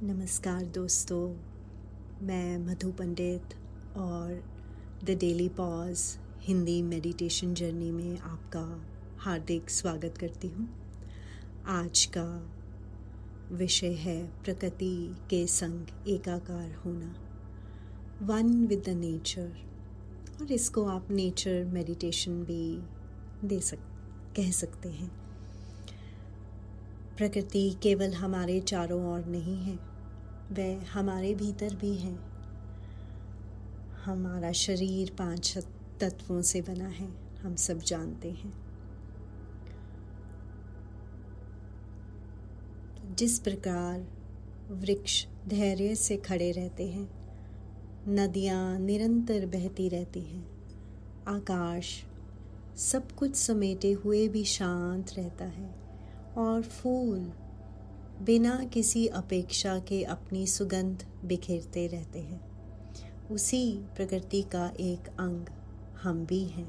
नमस्कार दोस्तों, मैं मधु पंडित और the daily pause Hindi meditation journey में आपका हार्दिक स्वागत करती हूँ। आज का विषय है प्रकृति के संग एकाकार होना, वन विद द नेचर। और इसको आप नेचर मेडिटेशन भी कह सकते हैं। प्रकृति केवल हमारे चारों ओर नहीं है, वह हमारे भीतर भी है। हमारा शरीर 5 तत्वों से बना है, हम सब जानते हैं। जिस प्रकार वृक्ष धैर्य से खड़े रहते हैं, नदियाँ निरंतर बहती रहती हैं, आकाश सब कुछ समेटे हुए भी शांत रहता है, और फूल बिना किसी अपेक्षा के अपनी सुगंध बिखेरते रहते हैं। उसी प्रकृति का एक अंग हम भी हैं।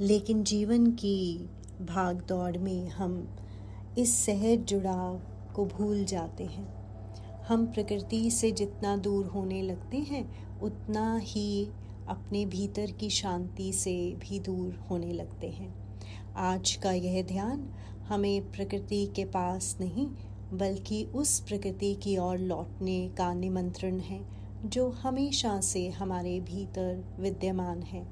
लेकिन जीवन की भाग दौड़ में हम इस सहज जुड़ाव को भूल जाते हैं। हम प्रकृति से जितना दूर होने लगते हैं, उतना ही अपने भीतर की शांति से भी दूर होने लगते हैं। आज का यह ध्यान हमें प्रकृति के पास नहीं, बल्कि उस प्रकृति की ओर लौटने का निमंत्रण है जो हमेशा से हमारे भीतर विद्यमान है।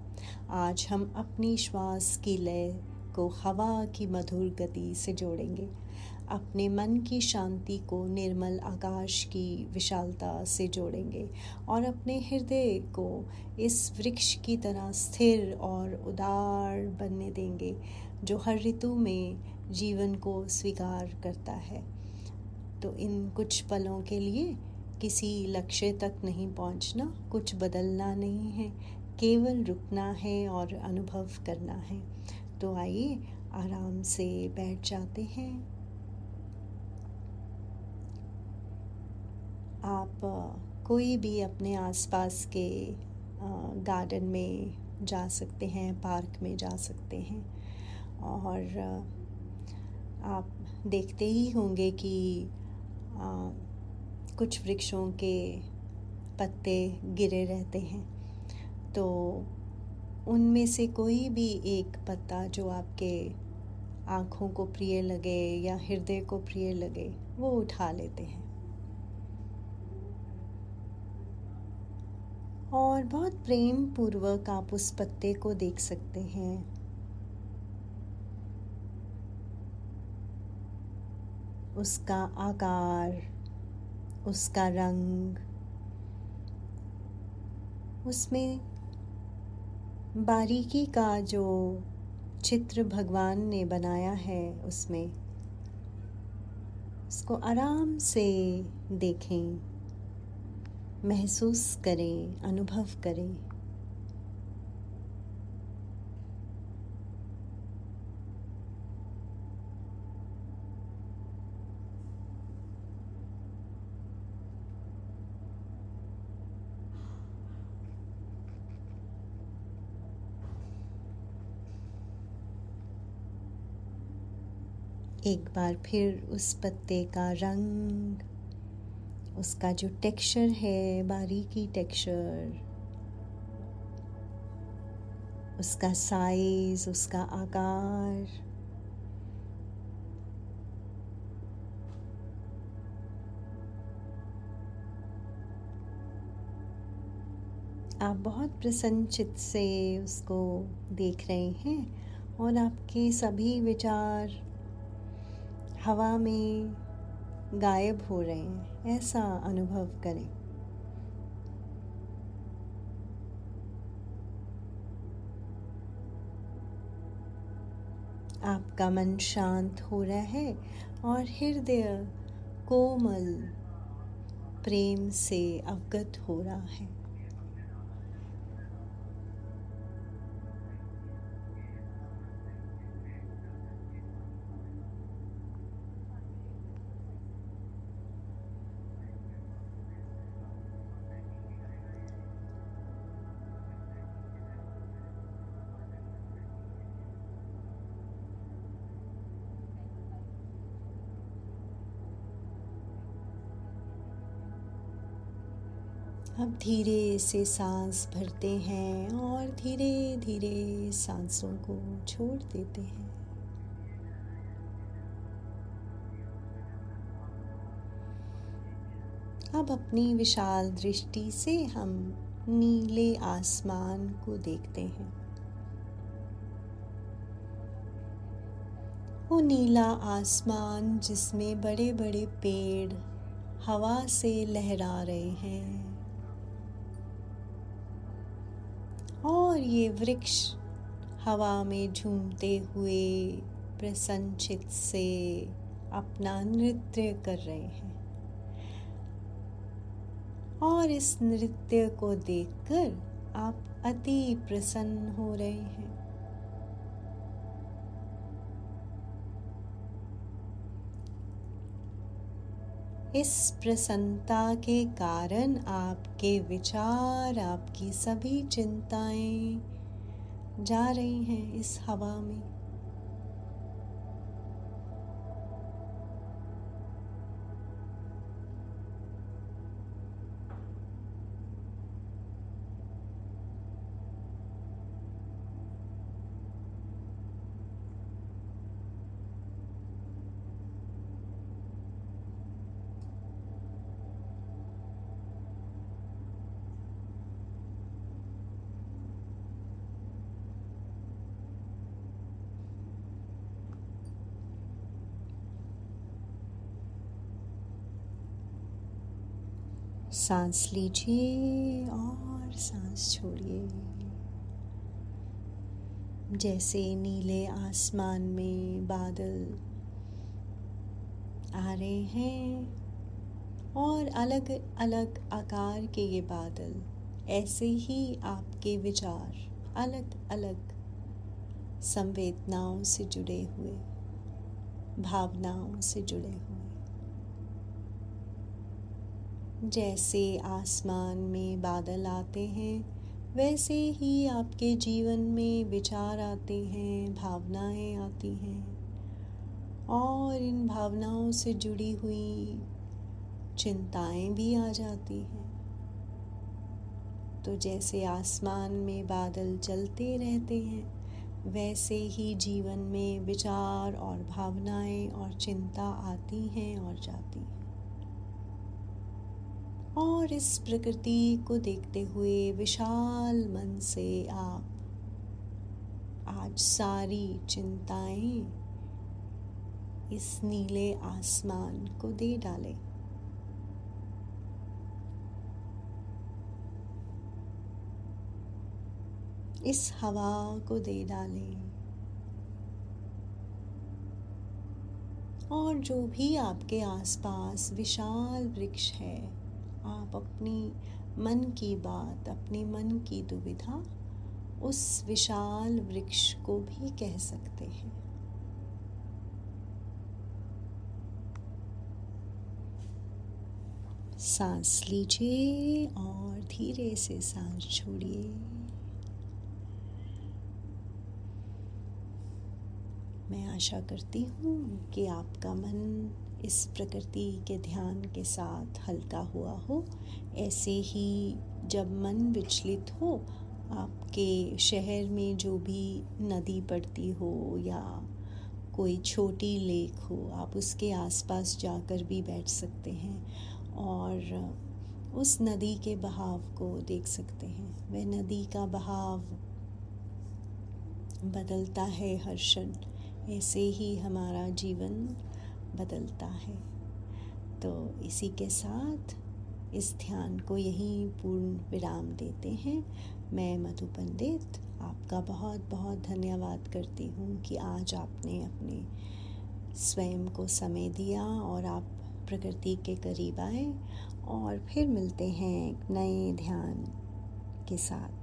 आज हम अपनी श्वास की लय को हवा की मधुर गति से जोड़ेंगे, अपने मन की शांति को निर्मल आकाश की विशालता से जोड़ेंगे, और अपने हृदय को इस वृक्ष की तरह स्थिर और उदार बनने देंगे, जो हर ऋतु में जीवन को स्वीकार करता है। तो इन कुछ पलों के लिए किसी लक्ष्य तक नहीं पहुंचना, कुछ बदलना नहीं है, केवल रुकना है और अनुभव करना है। तो आइए आराम से बैठ जाते हैं। आप कोई भी अपने आसपास के गार्डन में जा सकते हैं, पार्क में जा सकते हैं, और आप देखते ही होंगे कि कुछ वृक्षों के पत्ते गिरे रहते हैं। तो उनमें से कोई भी एक पत्ता जो आपके आँखों को प्रिय लगे या हृदय को प्रिय लगे, वो उठा लेते हैं और बहुत प्रेम पूर्वक आप उस पत्ते को देख सकते हैं। उसका आकार, उसका रंग, उसमें बारीकी का जो चित्र भगवान ने बनाया है, उसमें उसको आराम से देखें, महसूस करें, अनुभव करें। एक बार फिर उस पत्ते का रंग, उसका जो टेक्सचर है, बारीकी टेक्सचर, उसका साइज, उसका आकार, आप बहुत प्रसन्नचित्त से उसको देख रहे हैं, और आपके सभी विचार हवा में गायब हो रहे हैं, ऐसा अनुभव करें। आपका मन शांत हो रहा है और हृदय कोमल प्रेम से अवगत हो रहा है। अब धीरे से सांस भरते हैं और धीरे धीरे सांसों को छोड़ देते हैं। अब अपनी विशाल दृष्टि से हम नीले आसमान को देखते हैं। वो नीला आसमान जिसमें बड़े बड़े पेड़ हवा से लहरा रहे हैं और ये वृक्ष हवा में झूमते हुए प्रसन्नचित्त से अपना नृत्य कर रहे हैं और इस नृत्य को देखकर आप अति प्रसन्न हो रहे हैं। इस प्रसन्नता के कारण आपके विचार, आपकी सभी चिंताएं जा रही हैं इस हवा में। सांस लीजिए और सांस छोड़िए। जैसे नीले आसमान में बादल आ रहे हैं और अलग अलग आकार के ये बादल, ऐसे ही आपके विचार अलग अलग संवेदनाओं से जुड़े हुए, भावनाओं से जुड़े हुए। जैसे आसमान में बादल आते हैं वैसे ही आपके जीवन में विचार आते हैं, भावनाएं आती हैं और इन भावनाओं से जुड़ी हुई चिंताएं भी आ जाती हैं। तो जैसे आसमान में बादल चलते रहते हैं वैसे ही जीवन में विचार और भावनाएं और चिंता आती हैं और जाती हैं। और इस प्रकृति को देखते हुए विशाल मन से आप आज सारी चिंताएं इस नीले आसमान को दे डालें। इस हवा को दे डालें और जो भी आपके आसपास विशाल वृक्ष है, आप अपनी मन की बात, अपने मन की दुविधा उस विशाल वृक्ष को भी कह सकते हैं। सांस लीजिए और धीरे से सांस छोड़िए। मैं आशा करती हूँ कि आपका मन इस प्रकृति के ध्यान के साथ हल्का हुआ हो। ऐसे ही जब मन विचलित हो, आपके शहर में जो भी नदी पड़ती हो या कोई छोटी लेक हो, आप उसके आसपास जाकर भी बैठ सकते हैं और उस नदी के बहाव को देख सकते हैं। वह नदी का बहाव बदलता है हर क्षण, ऐसे ही हमारा जीवन बदलता है। तो इसी के साथ इस ध्यान को यहीं पूर्ण विराम देते हैं। मैं मधु पंडित आपका बहुत बहुत धन्यवाद करती हूँ कि आज आपने अपने स्वयं को समय दिया और आप प्रकृति के करीब आए। और फिर मिलते हैं एक नए ध्यान के साथ।